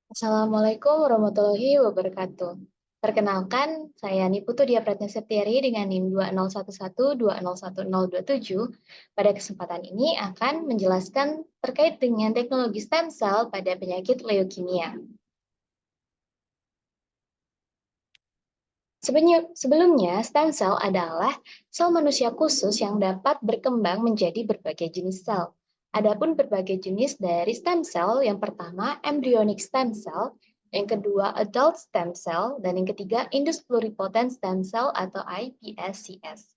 Assalamualaikum warahmatullahi wabarakatuh. Perkenalkan, saya Niputu Dia Pratnya Septiari dengan NIM 2011201027. Pada kesempatan ini akan menjelaskan terkait dengan teknologi stem cell pada penyakit leukemia. Sebelumnya, stem cell adalah sel manusia khusus yang dapat berkembang menjadi berbagai jenis sel. Adapun berbagai jenis dari stem cell, yang pertama embryonic stem cell, yang kedua adult stem cell, dan yang ketiga indus pluripotent stem cell atau iPSCs.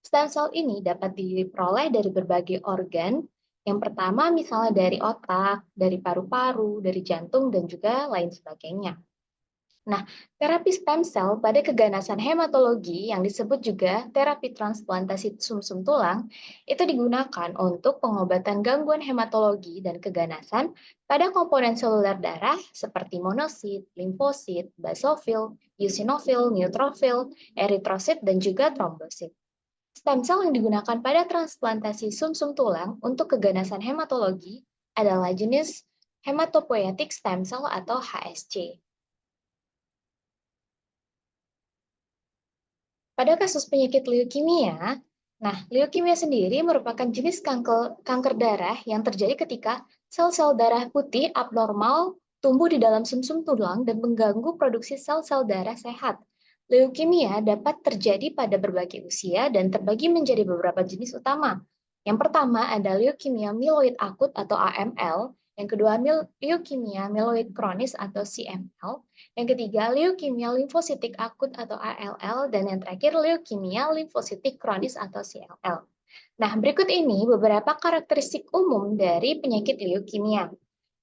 Stem cell ini dapat diperoleh dari berbagai organ. Yang pertama misalnya dari otak, dari paru-paru, dari jantung, dan juga lain sebagainya. Nah, terapi stem cell pada keganasan hematologi yang disebut juga terapi transplantasi sumsum tulang itu digunakan untuk pengobatan gangguan hematologi dan keganasan pada komponen seluler darah seperti monosit, limfosit, basofil, eosinofil, neutrofil, eritrosit, dan juga trombosit. Stem cell yang digunakan pada transplantasi sumsum tulang untuk keganasan hematologi adalah jenis hematopoietic stem cell atau HSC. Pada kasus penyakit leukemia, leukemia sendiri merupakan jenis kanker darah yang terjadi ketika sel-sel darah putih abnormal tumbuh di dalam sumsum tulang dan mengganggu produksi sel-sel darah sehat. Leukemia dapat terjadi pada berbagai usia dan terbagi menjadi beberapa jenis utama. Yang pertama ada leukemia mieloid akut atau AML, yang kedua leukemia mieloid kronis atau CML, yang ketiga, leukemia limfositik akut atau ALL, dan yang terakhir, leukemia limfositik kronis atau CLL. Nah, berikut ini beberapa karakteristik umum dari penyakit leukemia.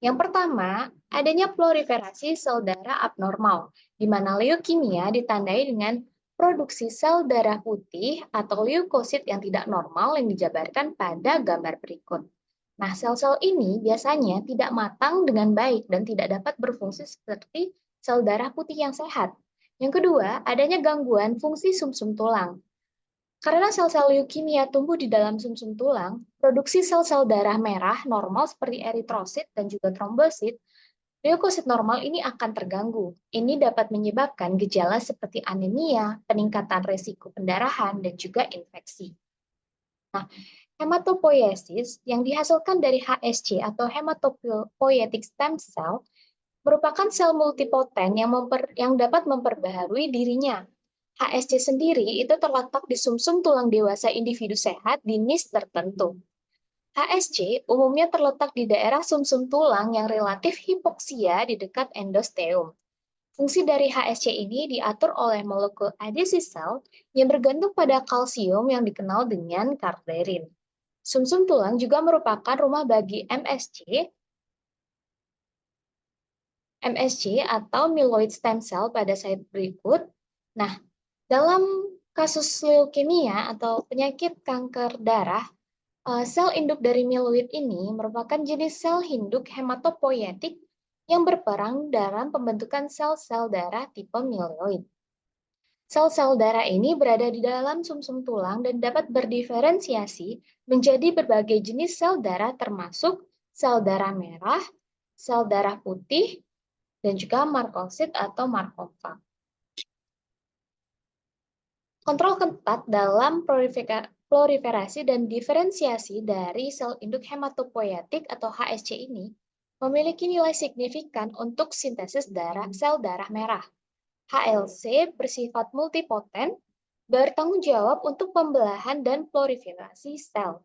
Yang pertama, adanya proliferasi sel darah abnormal, di mana leukemia ditandai dengan produksi sel darah putih atau leukosit yang tidak normal yang dijabarkan pada gambar berikut. Nah, sel-sel ini biasanya tidak matang dengan baik dan tidak dapat berfungsi seperti sel darah putih yang sehat. Yang kedua, adanya gangguan fungsi sumsum tulang. Karena sel-sel leukemia tumbuh di dalam sumsum tulang, produksi sel-sel darah merah normal seperti eritrosit dan juga trombosit, leukosit normal ini akan terganggu. Ini dapat menyebabkan gejala seperti anemia, peningkatan resiko pendarahan, dan juga infeksi. Nah, hematopoiesis yang dihasilkan dari HSC atau hematopoietic stem cell merupakan sel multipoten yang dapat memperbaharui dirinya. HSC sendiri itu terletak di sumsum tulang dewasa individu sehat di nis tertentu. HSC umumnya terletak di daerah sumsum tulang yang relatif hipoksia di dekat endosteum. Fungsi dari HSC ini diatur oleh molekul adesisel yang bergantung pada kalsium yang dikenal dengan karterin. Sumsum tulang juga merupakan rumah bagi MSC atau myeloid stem cell pada slide berikut. Nah, dalam kasus leukemia atau penyakit kanker darah, sel induk dari myeloid ini merupakan jenis sel induk hematopoietik yang berperan dalam pembentukan sel-sel darah tipe myeloid. Sel-sel darah ini berada di dalam sumsum tulang dan dapat berdiferensiasi menjadi berbagai jenis sel darah termasuk sel darah merah, sel darah putih, dan juga markosit atau markofag. Kontrol ketat dalam proliferasi dan diferensiasi dari sel induk hematopoietik atau HSC ini memiliki nilai signifikan untuk sintesis sel darah merah. HLC bersifat multipoten, bertanggung jawab untuk pembelahan dan proliferasi sel.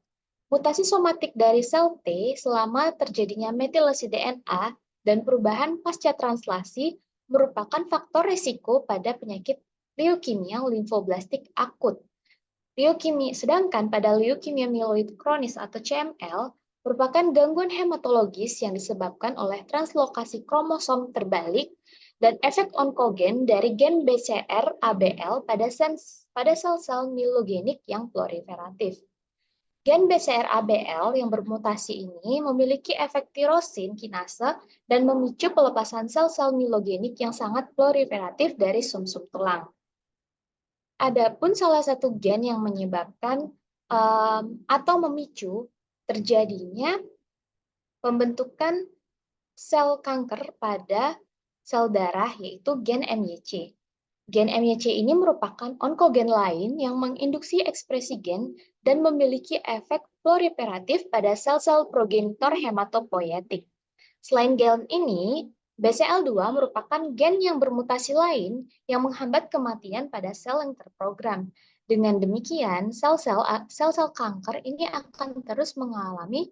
Mutasi somatik dari sel T selama terjadinya metilasi DNA dan perubahan pasca translasi merupakan faktor risiko pada penyakit leukemia limfoblastik akut. Sedangkan pada leukemia mieloid kronis atau CML merupakan gangguan hematologis yang disebabkan oleh translokasi kromosom terbalik dan efek onkogen dari gen BCR-ABL pada sel-sel mielogenik yang proliferatif. Gen BCR-ABL yang bermutasi ini memiliki efek tirosin kinase dan memicu pelepasan sel-sel mielogenik yang sangat proliferatif dari sumsum tulang. Adapun salah satu gen yang menyebabkan atau memicu terjadinya pembentukan sel kanker pada sel darah, yaitu gen MYC. Gen MYC ini merupakan onkogen lain yang menginduksi ekspresi gen dan memiliki efek proliferatif pada sel-sel progenitor hematopoietik. Selain gen ini, BCL2 merupakan gen yang bermutasi lain yang menghambat kematian pada sel yang terprogram. Dengan demikian, sel-sel kanker ini akan terus mengalami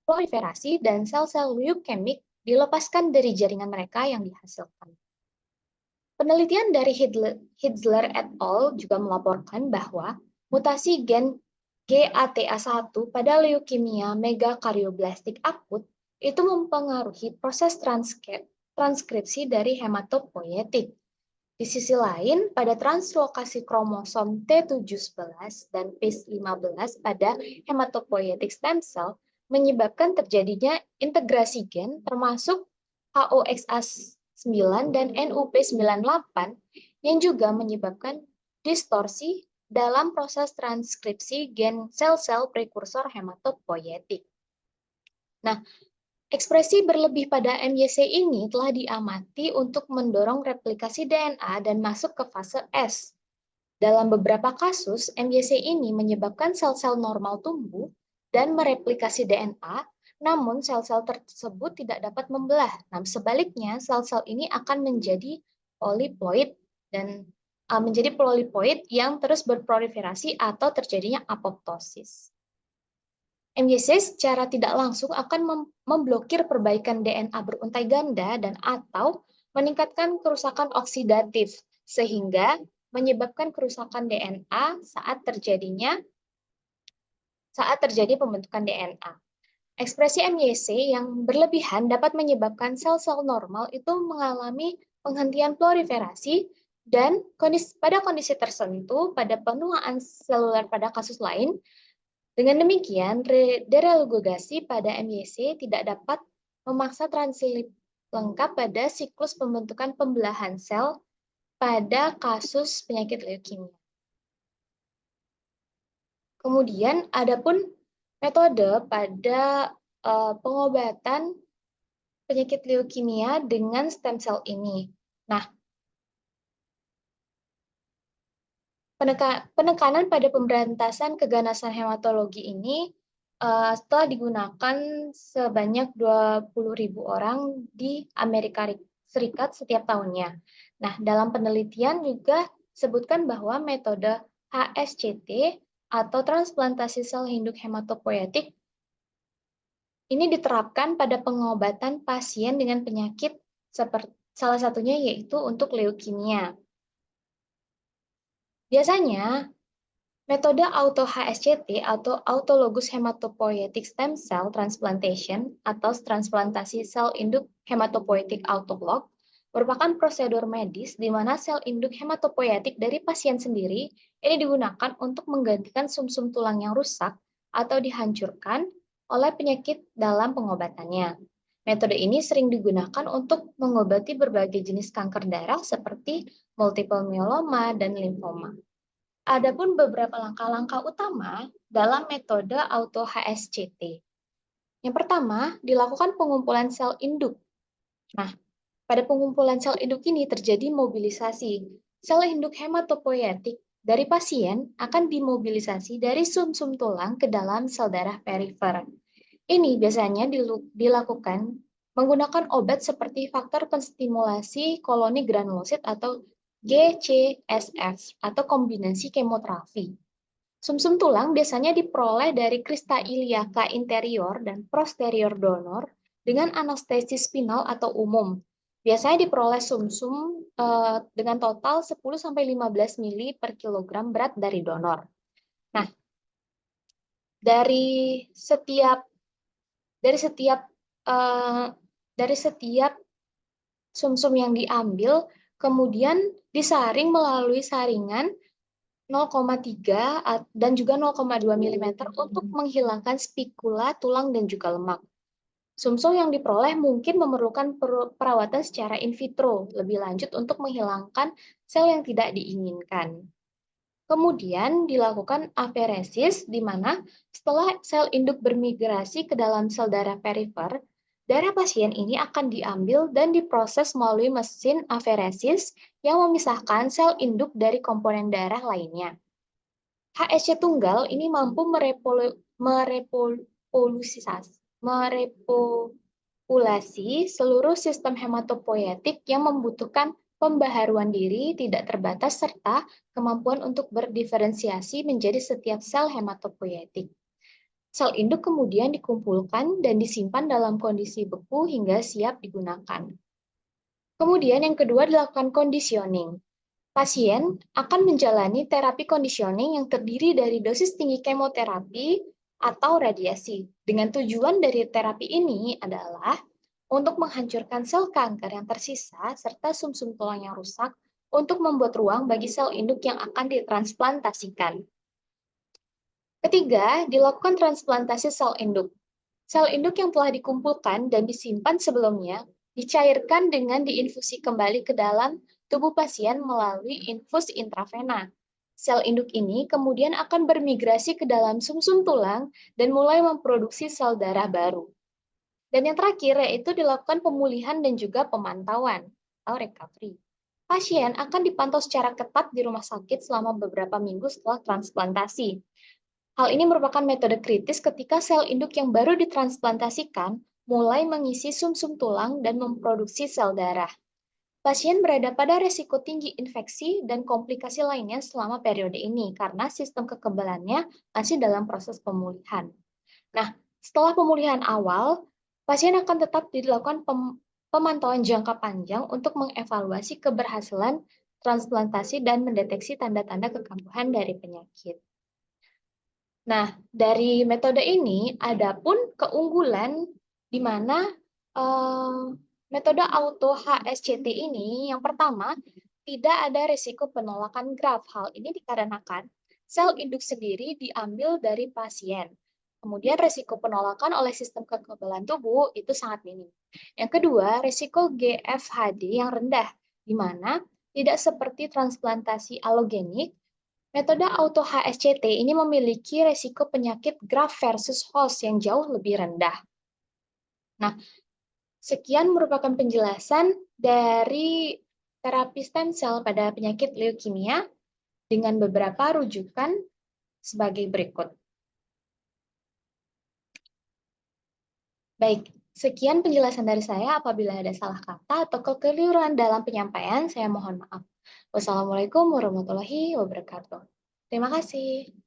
proliferasi dan sel-sel leukemik dilepaskan dari jaringan mereka yang dihasilkan. Penelitian dari Hitzler et al. Juga melaporkan bahwa mutasi gen GATA1 pada leukemia megakarioblastik akut itu mempengaruhi proses transkripsi dari hematopoietik. Di sisi lain, pada translokasi kromosom T17 dan P15 pada hematopoietic stem cell menyebabkan terjadinya integrasi gen termasuk HOXA9 dan NUP98 yang juga menyebabkan distorsi dalam proses transkripsi gen sel-sel prekursor hematopoietik. Nah, ekspresi berlebih pada MYC ini telah diamati untuk mendorong replikasi DNA dan masuk ke fase S. Dalam beberapa kasus, MYC ini menyebabkan sel-sel normal tumbuh dan mereplikasi DNA, namun sel-sel tersebut tidak dapat membelah. Nah, sebaliknya, sel-sel ini akan menjadi poliploid yang terus berproliferasi atau terjadinya apoptosis. MYC secara tidak langsung akan memblokir perbaikan DNA beruntai ganda dan atau meningkatkan kerusakan oksidatif sehingga menyebabkan kerusakan DNA saat terjadi pembentukan DNA. Ekspresi MYC yang berlebihan dapat menyebabkan sel-sel normal itu mengalami penghentian proliferasi dan pada kondisi tertentu pada penuaan seluler pada kasus lain. Dengan demikian, derelugasi pada MYC tidak dapat memaksa translip lengkap pada siklus pembentukan pembelahan sel pada kasus penyakit leukemia. Kemudian, adapun metode pada pengobatan penyakit leukemia dengan stem cell ini. Nah, penekanan pada pemberantasan keganasan hematologi ini setelah digunakan sebanyak 20.000 orang di Amerika Serikat setiap tahunnya. Nah, dalam penelitian juga sebutkan bahwa metode HSCT atau transplantasi sel induk hematopoietik ini diterapkan pada pengobatan pasien dengan penyakit seperti salah satunya yaitu untuk leukemia. Biasanya, metode auto-HSCT atau autologous hematopoietic stem cell transplantation atau transplantasi sel induk hematopoietik autolog merupakan prosedur medis di mana sel induk hematopoietik dari pasien sendiri ini digunakan untuk menggantikan sumsum tulang yang rusak atau dihancurkan oleh penyakit dalam pengobatannya. Metode ini sering digunakan untuk mengobati berbagai jenis kanker darah seperti multiple myeloma dan limfoma. Adapun beberapa langkah-langkah utama dalam metode auto-HSCT. Yang pertama, dilakukan pengumpulan sel induk. Nah, pada pengumpulan sel induk ini terjadi mobilisasi. Sel induk hematopoietik dari pasien akan dimobilisasi dari sumsum tulang ke dalam sel darah perifer. Ini biasanya dilakukan menggunakan obat seperti faktor penstimulasi koloni granulosit atau GCSF atau kombinasi kemoterapi. Sumsum tulang biasanya diperoleh dari krista iliaka interior dan posterior donor dengan anestesis spinal atau umum. Biasanya diperoleh sumsum dengan total 10-15 mili per kilogram berat dari donor. Nah, dari setiap sumsum yang diambil kemudian disaring melalui saringan 0,3 dan juga 0,2 mm untuk menghilangkan spikula tulang dan juga lemak. Sumsum yang diperoleh mungkin memerlukan perawatan secara in vitro lebih lanjut untuk menghilangkan sel yang tidak diinginkan. Kemudian dilakukan aferesis, di mana setelah sel induk bermigrasi ke dalam sel darah perifer, Darah pasien ini akan diambil dan diproses melalui mesin aferesis yang memisahkan sel induk dari komponen darah lainnya. HSC tunggal ini mampu merepopulasi seluruh sistem hematopoietik yang membutuhkan pembaharuan diri tidak terbatas serta kemampuan untuk berdiferensiasi menjadi setiap sel hematopoietik. Sel induk kemudian dikumpulkan dan disimpan dalam kondisi beku hingga siap digunakan. Kemudian yang kedua dilakukan conditioning. Pasien akan menjalani terapi conditioning yang terdiri dari dosis tinggi kemoterapi atau radiasi. Dengan tujuan dari terapi ini adalah untuk menghancurkan sel kanker yang tersisa serta sumsum tulang yang rusak untuk membuat ruang bagi sel induk yang akan ditransplantasikan. Ketiga, dilakukan transplantasi sel induk. Sel induk yang telah dikumpulkan dan disimpan sebelumnya dicairkan dengan diinfusi kembali ke dalam tubuh pasien melalui infus intravena. Sel induk ini kemudian akan bermigrasi ke dalam sumsum tulang dan mulai memproduksi sel darah baru. Dan yang terakhir yaitu dilakukan pemulihan dan juga pemantauan atau recovery. Pasien akan dipantau secara ketat di rumah sakit selama beberapa minggu setelah transplantasi. Hal ini merupakan metode kritis ketika sel induk yang baru ditransplantasikan mulai mengisi sumsum tulang dan memproduksi sel darah. Pasien berada pada resiko tinggi infeksi dan komplikasi lainnya selama periode ini karena sistem kekebalannya masih dalam proses pemulihan. Nah, setelah pemulihan awal, pasien akan tetap dilakukan pemantauan jangka panjang untuk mengevaluasi keberhasilan transplantasi dan mendeteksi tanda-tanda kekambuhan dari penyakit. Nah, dari metode ini ada pun keunggulan di mana metode auto HSCT ini yang pertama tidak ada risiko penolakan graft. Hal ini dikarenakan sel induk sendiri diambil dari pasien. Kemudian risiko penolakan oleh sistem kekebalan tubuh itu sangat minim. Yang kedua, risiko GFHD yang rendah, di mana tidak seperti transplantasi alogenik. Metode auto HSCT ini memiliki resiko penyakit graft versus host yang jauh lebih rendah. Nah, sekian merupakan penjelasan dari terapi stem cell pada penyakit leukemia dengan beberapa rujukan sebagai berikut. Baik, sekian penjelasan dari saya. Apabila ada salah kata atau kekeliruan dalam penyampaian, saya mohon maaf. Wassalamualaikum warahmatullahi wabarakatuh. Terima kasih.